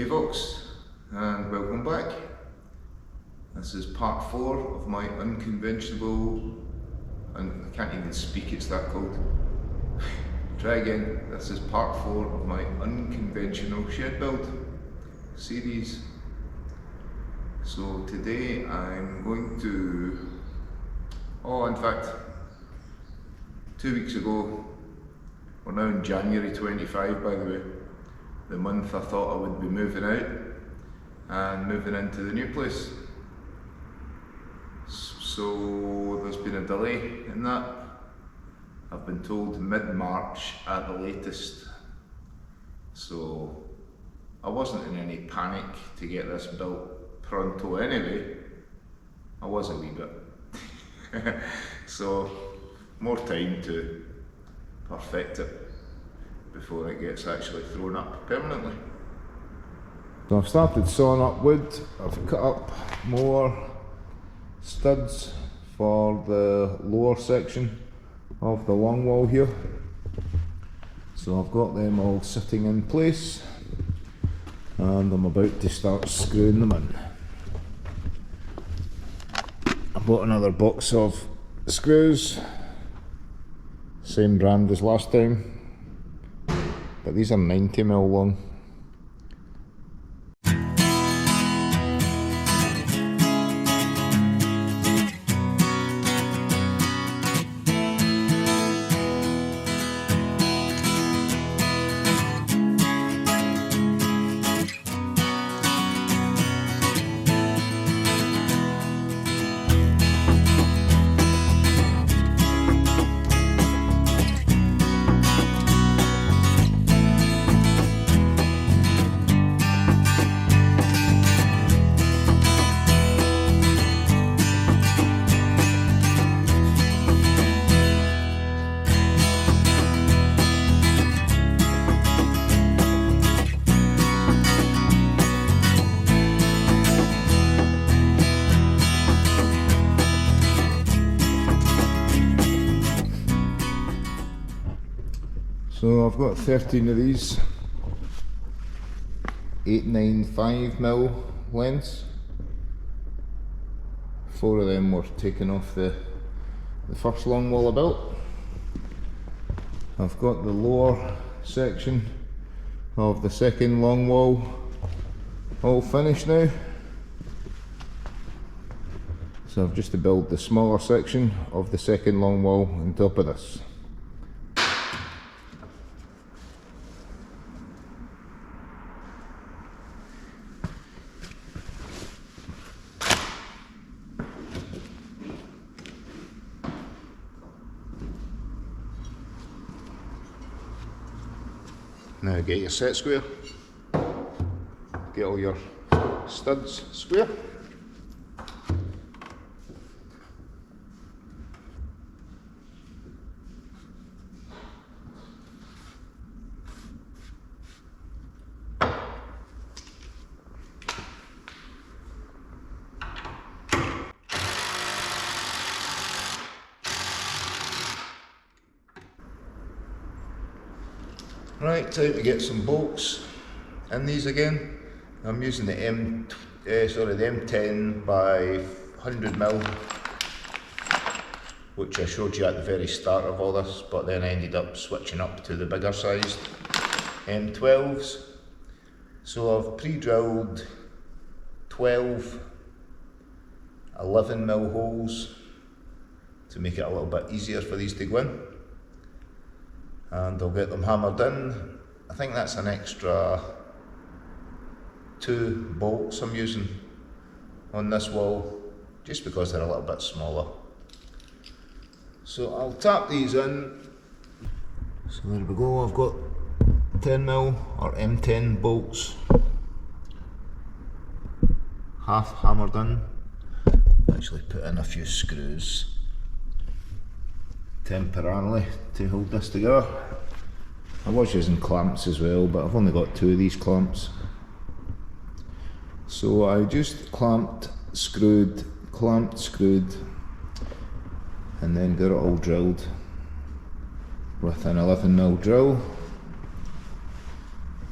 Hey folks, and welcome back. This is part 4 of my unconventional, and I can't even speak, it's that cold. Try again. This is part 4 of my unconventional shed build series. So today I'm going to, in fact, 2 weeks ago, we're now in January 25 by the way, the month I thought I would be moving out and moving into the new place. So there's been a delay in that. I've been told mid-March at the latest. So I wasn't in any panic to get this built pronto anyway. I was a wee bit. So more time to perfect it before it gets actually thrown up permanently. So I've started sawing up wood. I've cut up more studs for the lower section of the long wall here. So I've got them all sitting in place and I'm about to start screwing them in. I bought another box of screws, same brand as last time, but these are 90mm long. So I've got 13 of these 895mm lengths. 4 of them were taken off the first long wall I built. I've got the lower section of the second long wall all finished now. So I've just to build the smaller section of the second long wall on top of this. Now get your set square, get all your studs square. Right, time to get some bolts in these again. I'm using the M10 by 100mm, which I showed you at the very start of all this, but then I ended up switching up to the bigger sized M12s. So I've pre-drilled 12 11mm holes to make it a little bit easier for these to go in. And I'll get them hammered in. I think that's an extra 2 bolts I'm using on this wall, just because they're a little bit smaller. So I'll tap these in. So there we go, I've got 10mm or M10 bolts, half hammered in. Actually put in a few screws temporarily to hold this together. I was using clamps as well, but I've only got 2 of these clamps. So I just clamped, screwed, and then got it all drilled with an 11mm drill.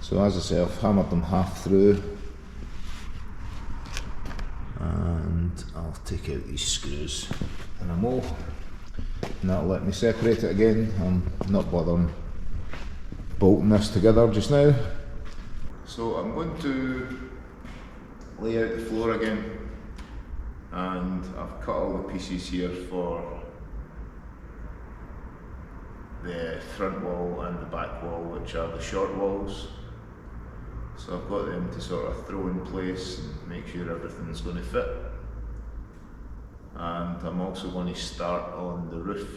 So as I say, I've hammered them half through, and I'll take out these screws in a mo, and that'll let me separate it again. I'm not bothering bolting this together just now. So I'm going to lay out the floor again, and I've cut all the pieces here for the front wall and the back wall, which are the short walls. So I've got them to sort of throw in place and make sure everything's going to fit. And I'm also going to start on the roof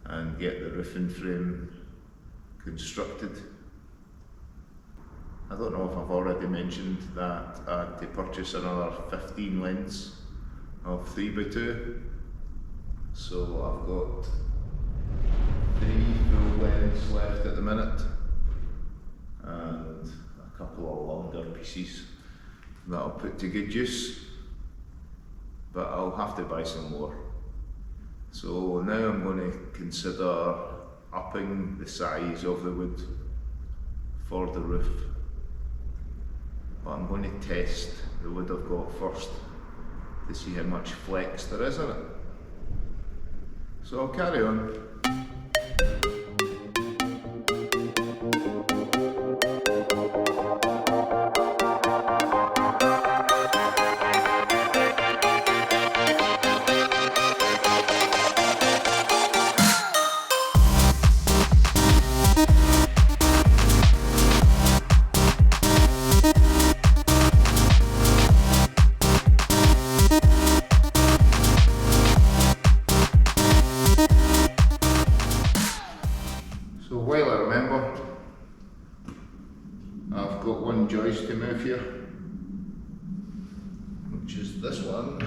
and get the roofing frame constructed. I don't know if I've already mentioned that I had to purchase another 15 lengths of 3x2. So I've got 3 full lengths left at the minute, and a couple of longer pieces that I'll put to good use, but I'll have to buy some more. So now I'm going to consider upping the size of the wood for the roof, but I'm going to test the wood I've got first to see how much flex there is in it. So I'll carry on. So while I remember, I've got one joist to move here, which is this one.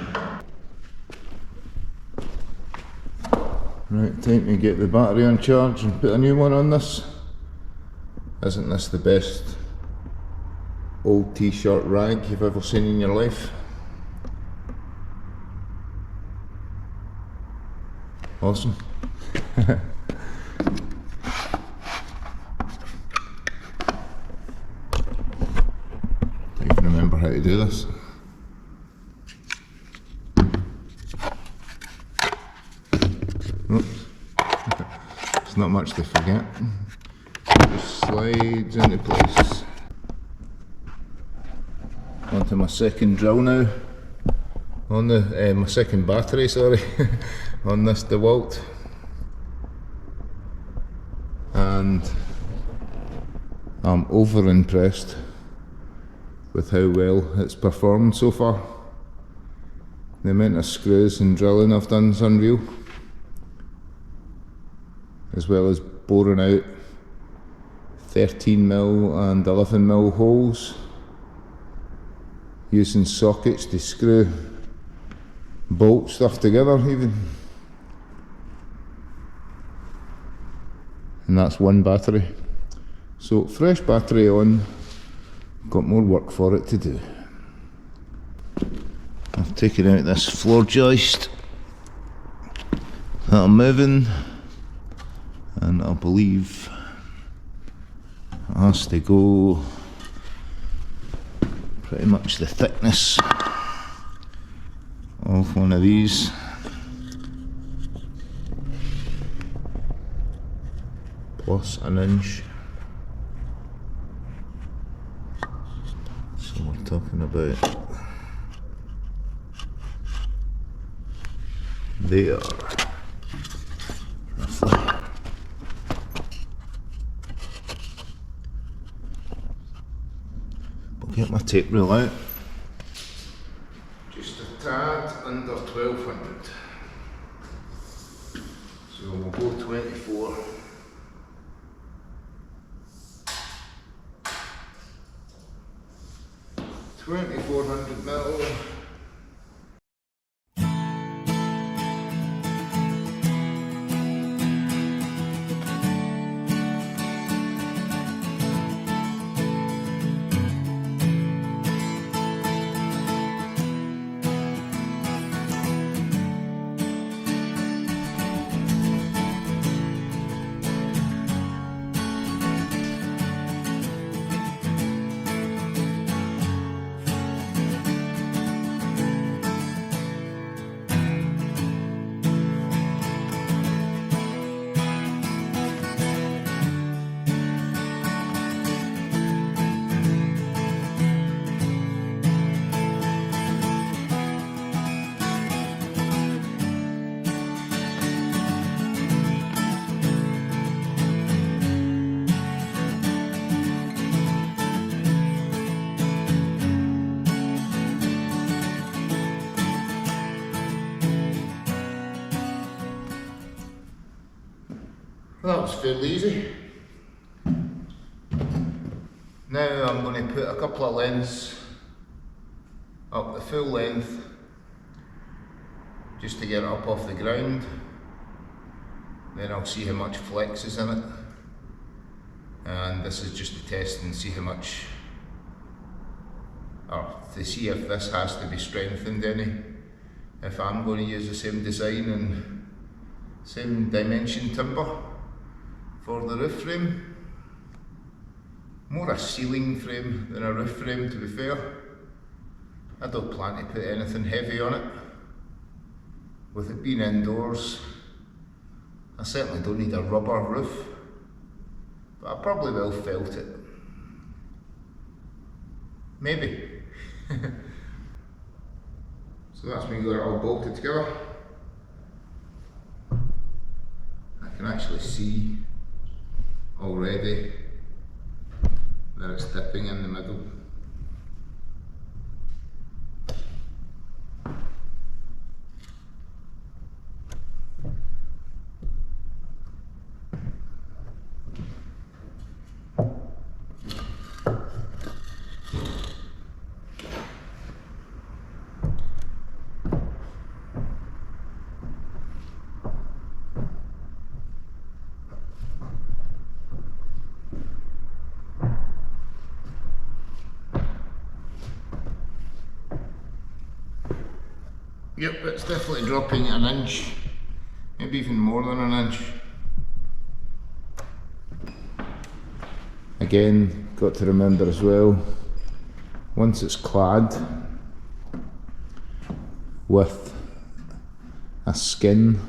Right, time to get the battery on charge and put a new one on this. Isn't this the best old t-shirt rag you've ever seen in your life? Awesome. Remember how to do this. Oops. It's not much to forget. Just slides into place. Onto my second drill now. On the my second battery, sorry, on this DeWalt, and I'm over impressed with how well it's performed so far. The amount of screws and drilling I've done is unreal, as well as boring out 13mm and 11mm holes, using sockets to screw bolt stuff together even. And that's one battery. So fresh battery on, got more work for it to do. I've taken out this floor joist that I'm moving, and I believe it has to go pretty much the thickness of one of these. Plus an inch. So we're talking about there, roughly. I'll get my tape rule out. Just a tad under 1200. So we'll go 24. 2400mm. Well, that was fairly easy. Now I'm going to put a couple of lengths up the full length just to get it up off the ground. Then I'll see how much flex is in it. And this is just to test and see how much, or to see if this has to be strengthened any. If I'm going to use the same design and same dimension timber for the roof frame. More a ceiling frame than a roof frame, to be fair. I don't plan to put anything heavy on it. With it being indoors, I certainly don't need a rubber roof, but I probably will felt it. Maybe. So that's me got it all bolted together. I can actually see already that it's dipping in the middle. Yep, it's definitely dropping an inch, maybe even more than an inch. Again, got to remember as well, once it's clad with a skin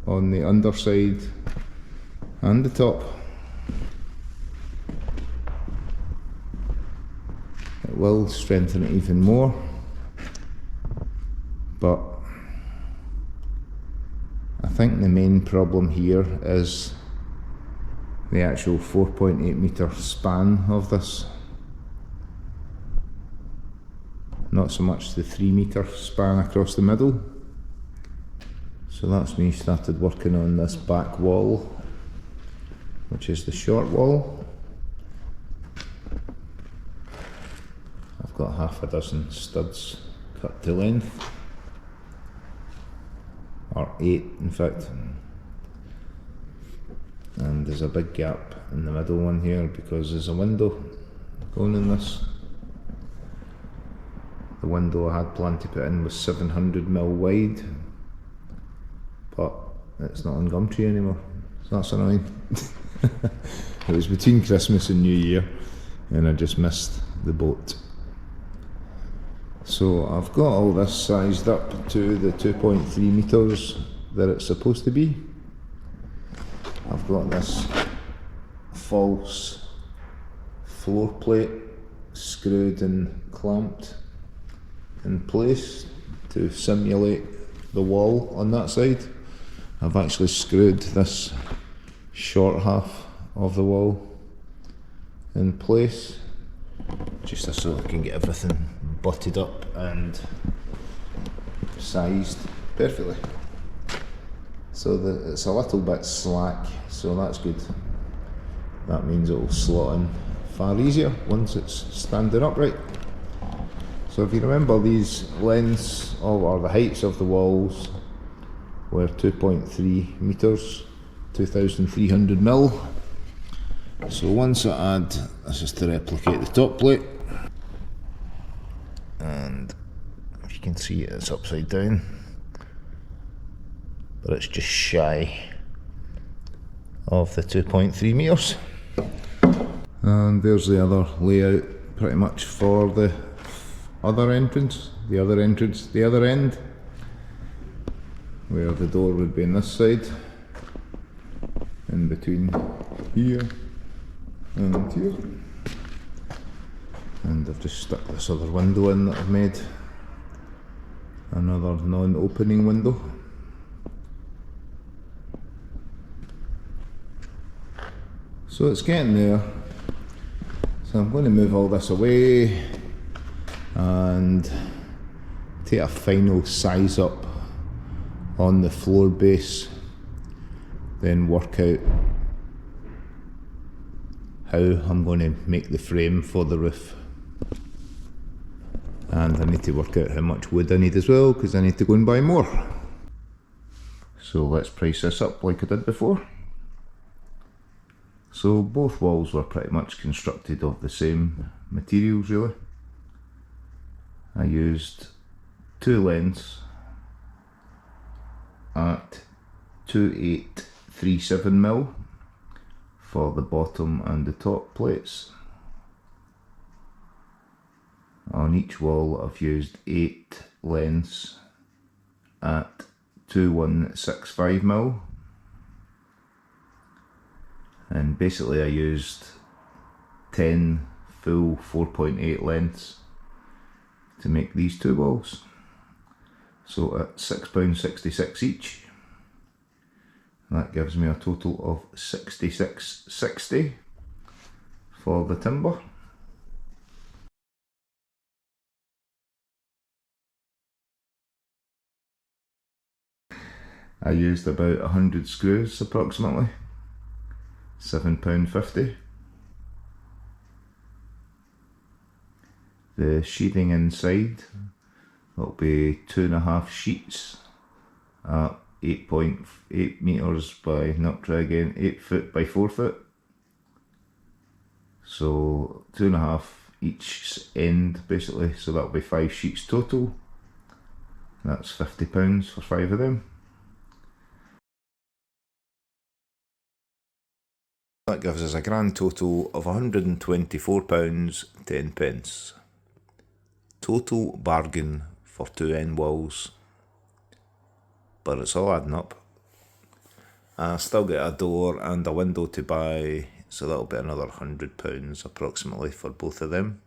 on the underside and the top, it will strengthen it even more. But I think the main problem here is the actual 4.8 metre span of this. Not so much the 3 metre span across the middle. So that's me started working on this back wall, which is the short wall. I've got half a dozen studs cut to length. Or 8 in fact, and there's a big gap in the middle one here because there's a window going in this. The window I had planned to put in was 700mm wide, but it's not on Gumtree anymore, so that's annoying. It was between Christmas and New Year and I just missed the boat. So I've got all this sized up to the 2.3 metres that it's supposed to be. I've got this false floor plate screwed and clamped in place to simulate the wall on that side. I've actually screwed this short half of the wall in place, just so I can get everything butted up and sized perfectly. So it's a little bit slack, so that's good. That means it will slot in far easier once it's standing upright. So if you remember, these lengths or the heights of the walls were 2.3 metres, 2,300mm. So once I add, this is to replicate the top plate, and if you can see it's upside down, but it's just shy of the 2.3 metres. And there's the other layout pretty much for the other entrance, the other end, where the door would be on this side, in between here and here. And I've just stuck this other window in that I've made, another non-opening window. So it's getting there. So I'm going to move all this away and take a final size up on the floor base then work out how I'm going to make the frame for the roof. And I need to work out how much wood I need as well, because I need to go and buy more. So let's price this up like I did before. So both walls were pretty much constructed of the same materials really. I used 2 lengths at 2837mm for the bottom and the top plates. On each wall I've used 8 lengths at 2165mm, and basically I used 10 full 4.8 lengths to make these 2 walls. So at £6.66 each, that gives me a total of £66.60 for the timber. I used about 100 screws approximately, £7.50. The sheathing inside will be 2.5 sheets at 8.8 metres by, not try again, 8 foot by 4 foot. So 2.5 each end basically, so that'll be 5 sheets total. That's £50 for 5 of them. That gives us a grand total of £124.10. Total bargain for 2 end walls, but it's all adding up. I still get a door and a window to buy, so that'll be another £100 approximately for both of them.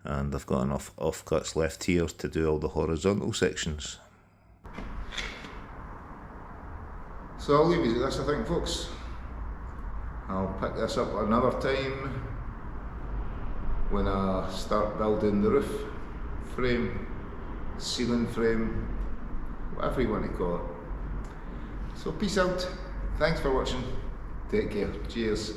And I've got enough offcuts left here to do all the horizontal sections. So I'll leave you to this, I think, folks. I'll pick this up another time when I start building the roof frame, ceiling frame, whatever you want to call it. So peace out, thanks for watching, take care, cheers.